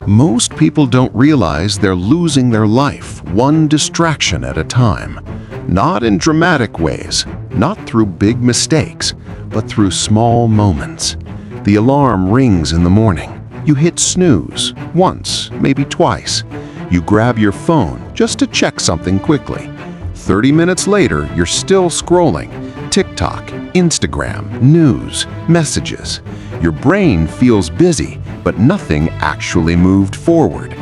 Most people don't realize they're losing their life one distraction at a time. Not in dramatic ways, not through big mistakes, but through small moments. The alarm rings in the morning. You hit snooze once, maybe twice. You grab your phone just to check something quickly. 30 minutes later, you're still scrolling. TikTok, Instagram, news, messages. Your brain feels busy, but nothing actually moved forward.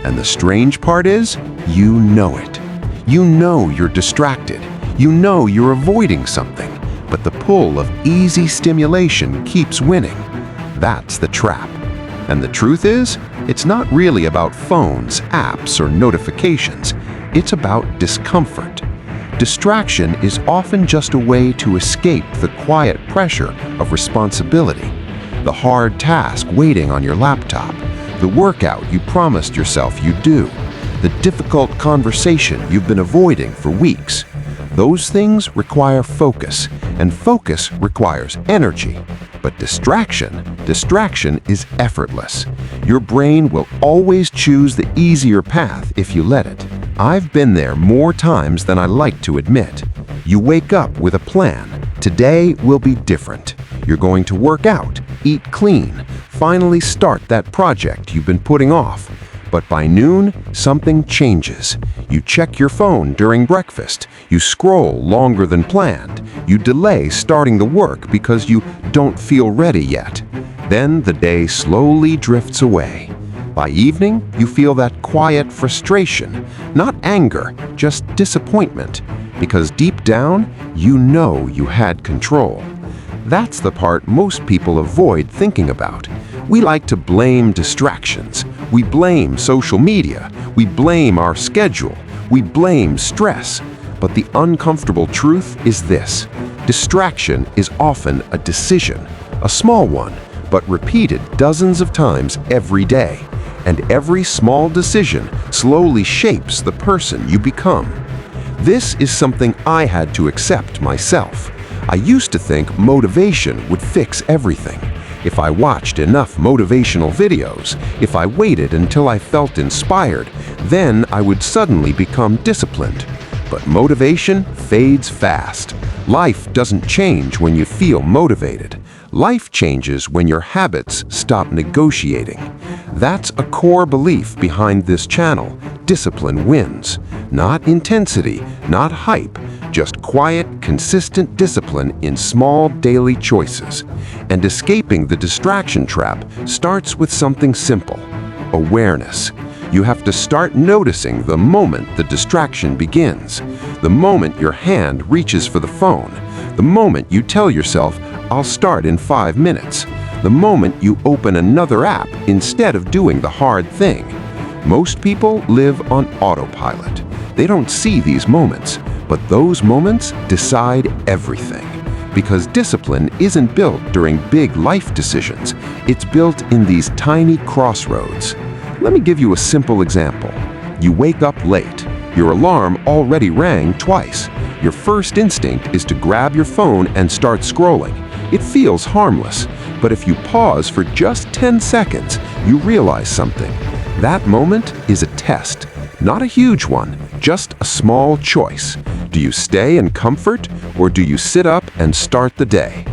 And the strange part is, you know it. You know you're distracted. You know you're avoiding something, but the pull of easy stimulation keeps winning. That's the trap. And the truth is, it's not really about phones, apps, or notifications. It's about discomfort. Distraction is often just a way to escape the quiet pressure of responsibility. The hard task waiting on your laptop, the workout you promised yourself you'd do, the difficult conversation you've been avoiding for weeks. Those things require focus, and focus requires energy. But distraction is effortless. Your brain will always choose the easier path if you let it. I've been there more times than I like to admit. You wake up with a plan. Today will be different. You're going to work out, eat clean, finally start that project you've been putting off. But by noon, something changes. You check your phone during breakfast. You scroll longer than planned. You delay starting the work because you don't feel ready yet. Then the day slowly drifts away. By evening, you feel that quiet frustration, not anger, just disappointment, because deep down, you know you had control. That's the part most people avoid thinking about. We like to blame distractions. We blame social media. We blame our schedule. We blame stress. But the uncomfortable truth is this: distraction is often a decision, a small one, but repeated dozens of times every day. And every small decision slowly shapes the person you become. This is something I had to accept myself. I used to think motivation would fix everything. If I watched enough motivational videos, if I waited until I felt inspired, then I would suddenly become disciplined. But motivation fades fast. Life doesn't change when you feel motivated. Life changes when your habits stop negotiating. That's a core belief behind this channel. Discipline wins. Not intensity, not hype, just quiet, consistent discipline in small daily choices. And escaping the distraction trap starts with something simple: awareness. You have to start noticing the moment the distraction begins, the moment your hand reaches for the phone, the moment you tell yourself, "I'll start in 5 minutes," the moment you open another app instead of doing the hard thing. Most people live on autopilot. They don't see these moments, but those moments decide everything. Because discipline isn't built during big life decisions. It's built in these tiny crossroads. Let me give you a simple example. You wake up late. Your alarm already rang twice. Your first instinct is to grab your phone and start scrolling. It feels harmless, but if you pause for just 10 seconds, you realize something. That moment is a test, not a huge one, just a small choice. Do you stay in comfort, or do you sit up and start the day?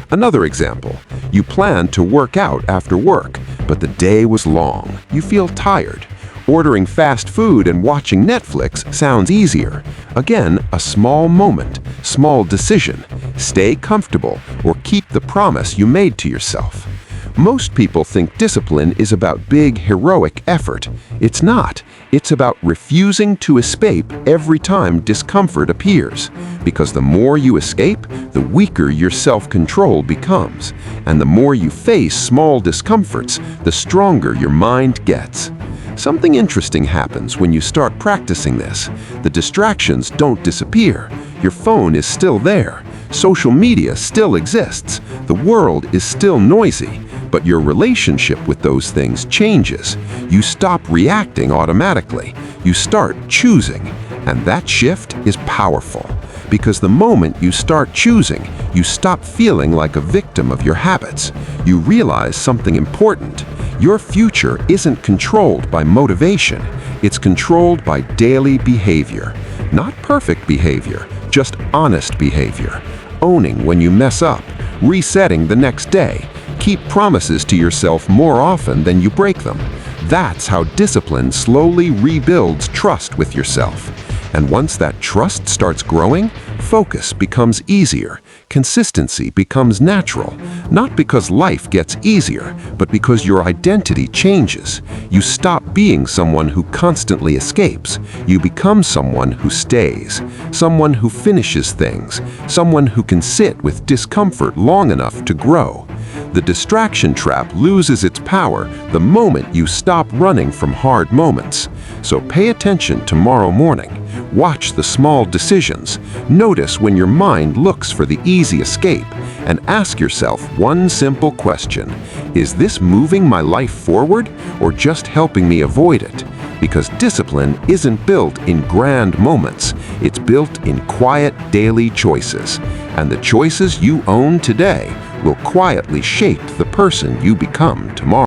Another example, you plan to work out after work, but the day was long. You feel tired. Ordering fast food and watching Netflix sounds easier. Again, a small moment, small decision. Stay comfortable or keep the promise you made to yourself. Most people think discipline is about big, heroic effort. It's not. It's about refusing to escape every time discomfort appears. Because the more you escape, the weaker your self-control becomes. And the more you face small discomforts, the stronger your mind gets. Something interesting happens when you start practicing this. The distractions don't disappear. Your phone is still there. Social media still exists. The world is still noisy. But your relationship with those things changes. You stop reacting automatically. You start choosing. And that shift is powerful. Because the moment you start choosing, you stop feeling like a victim of your habits. You realize something important. Your future isn't controlled by motivation. It's controlled by daily behavior. Not perfect behavior, just honest behavior. Owning when you mess up, resetting the next day. Keep promises to yourself more often than you break them. That's how discipline slowly rebuilds trust with yourself. And once that trust starts growing, focus becomes easier. Consistency becomes natural, not because life gets easier, but because your identity changes. You stop being someone who constantly escapes. You become someone who stays, someone who finishes things, someone who can sit with discomfort long enough to grow. The distraction trap loses its power the moment you stop running from hard moments. So pay attention tomorrow morning. Watch the small decisions. Notice when your mind looks for the easy escape, and ask yourself one simple question. Is this moving my life forward or just helping me avoid it? Because discipline isn't built in grand moments. It's built in quiet daily choices. And the choices you own today will quietly shape the person you become tomorrow.